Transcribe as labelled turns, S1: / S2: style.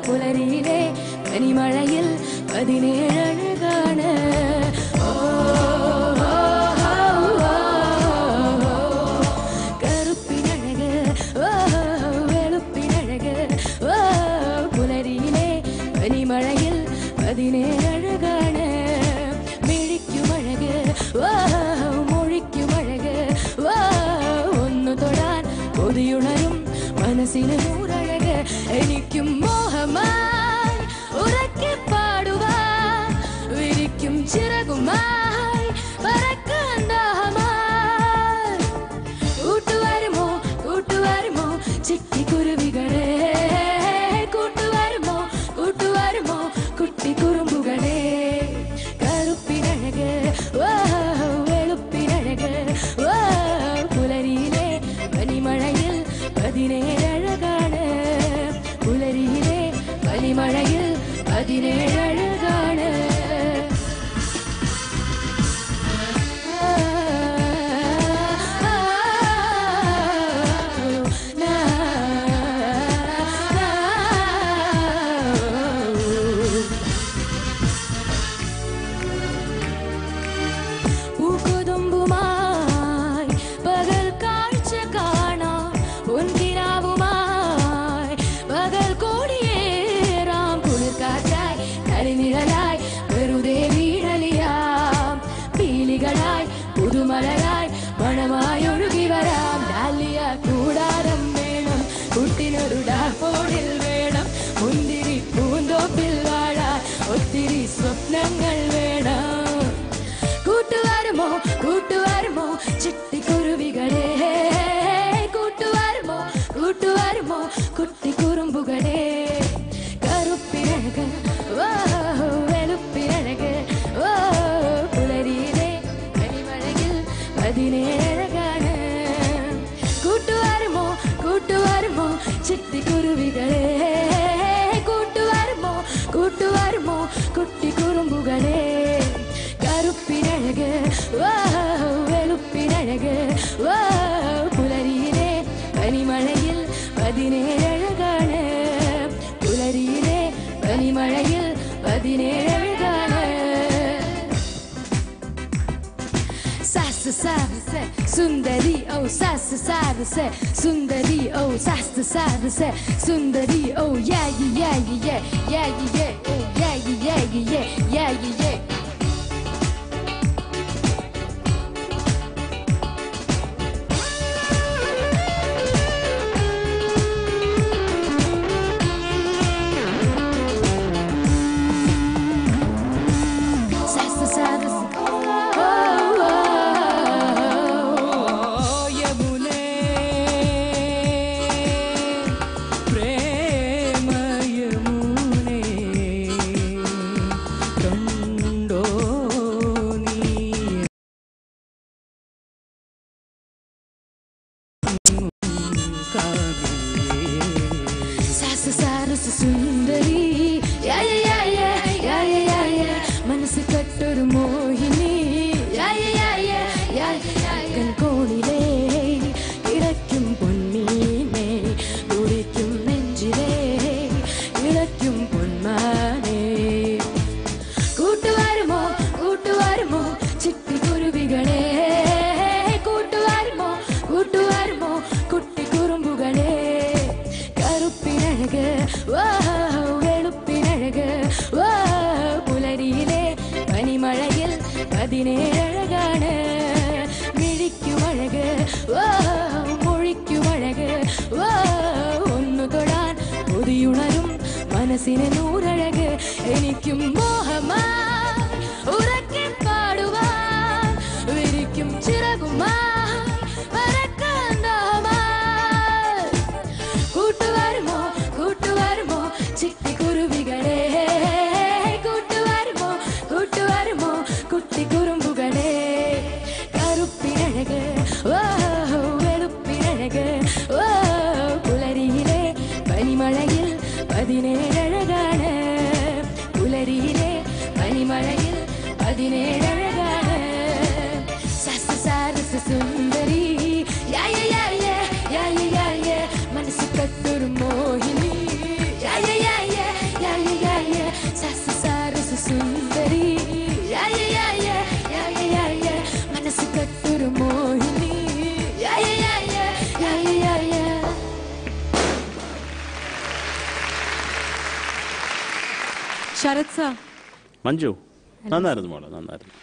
S1: പുലരിയിലെ പനിമഴയിൽ 17 കറുപ്പിനഴക് വെളുപ്പിനഴക് പുലരിയിലെ പനിമഴയിൽ 17 മിഴിക്കുമഴക് മൊഴിക്കുമഴക് ഒന്നു തൊടാൻ കൊതിയുണരും മനസ്സിന് നൂറഴക് എനിക്കും മോഹമായി ഉറക്കെ പാടുവാൻ വിരിക്കും ചിറകുമായി പറക്കാൻ ദാഹമായി കൂട്ടുവരുമോ കൂട്ടുവരുമോ ചിട്ടിക്കുരുവികളെ കൂട്ടുവരുമോ കൂട്ടുവരുമോ കുട്ടിക്കുറുമ്പുകളെ കറുപ്പിനഴക് വെളുപ്പിനഴക് പുലരിയിലെ പനിമഴയിൽ 17 പുലരിയിലെ പനിമഴയിൽ 17 പൂക്കൊതുമ്പുമായി പകൽ കാഴ്ച കാണാം പൊൻകിനാവുമായി പകൽ കോടിയേറാം കുളിർക്കാറ്റായി കരിനിഴലായി വെറുതെ വീഴലിയാം പീലികളായി പുതുമലരായി മണമായി ഒഴുകി വരാം ഡാലിയ കൂടാരം വേണം കുട്ടിനൊരു ഡാഫോഡിൽ വേണം മുന്തിരി പൂന്തോപ്പിൽ വാഴാൻ ഒത്തിരി സ്വപ്നങ്ങൾ വേണം കൂട്ടുവരുമോ കൂട്ടുവരുമോ ചിട്ടിക്കുരുവികളെ കൂട്ടുവരുമോ കൂട്ടുവരുമോ കുട്ടിക്കുറുമ്പുകളെ കറുപ്പിനഴക് വെളുപ്പിനഴക് പുലരിയിലെ പനിമഴയിൽ 17 കൂട്ടുവരുമോ കൂട്ടുവരുമോ ചിട്ടിക്കുരുവികളെ കൂട്ടുവരുമോ കൂട്ടുവരുമോ കുട്ടിക്കുറുമ്പുകളെ കറുപ്പിനഴക് വെളുപ്പിനഴക് പുലരിയിലെ പനിമഴയിൽ 17 പുലരിയിലെ പനിമഴയിൽ 17 സാസ് സാസ് സുന്ദരി ഓ സാസ് സാസ് സുന്ദരി ഓ സാസ് സാസ് സുന്ദരി ഓ യാ യാ യാ യാ യാ യാ യാ യാ യാ സുന്ദരി മനസ്സ് കട്ടൊരു മോഹിനി കോണിലേ ഇടയ്ക്കും പൊന്മീനെ തുടിക്കും നെഞ്ചിലേ ഇടയ്ക്കും പൊന്മാനെ കൂട്ടുവരുമോ കൂട്ടുവരുമോ ചിട്ടിക്കുരുവികളെ കൂട്ടുവരുമോ കൂട്ടുവരുമോ കുട്ടിക്കുറുമ്പുകളെ കറുപ്പിനഴക് വെളുപ്പിനഴക് പുലരിയിലെ പനിമഴയിൽ 17 മിഴിക്കുമഴക് മൊഴിക്കുമഴക് ഒന്നു തൊടാൻ കൊതിയുണരും മനസ്സിന് നൂറഴക് എനിക്കും മോഹമായി ഉറക്കെ പാടുവാൻ വിരിക്കും ചിറകുമായി പറക്കാൻ ദാഹമായി കൂട്ടുവരുമോ കൂട്ടുവരുമോ ചിട്ടിക്കുരുവികളെ കൂട്ടുവരുമോ കൂട്ടുവരുമോ കുട്ടിക്കുറുമ്പുകളെ കറുപ്പിനഴക് 17 പുലരിയിലെ പനിമഴയിൽ 17 സാരസ സുന്ദരി മനസ്സ് കത്തൊരു മോഹിനി സാരസ സുന്ദരി മനസ്സ് കത്തൊരു മോഹിനി ശരത് സാർ
S2: മഞ്ജു നന്നായിരുന്നു മോളെ നന്നായിരുന്നു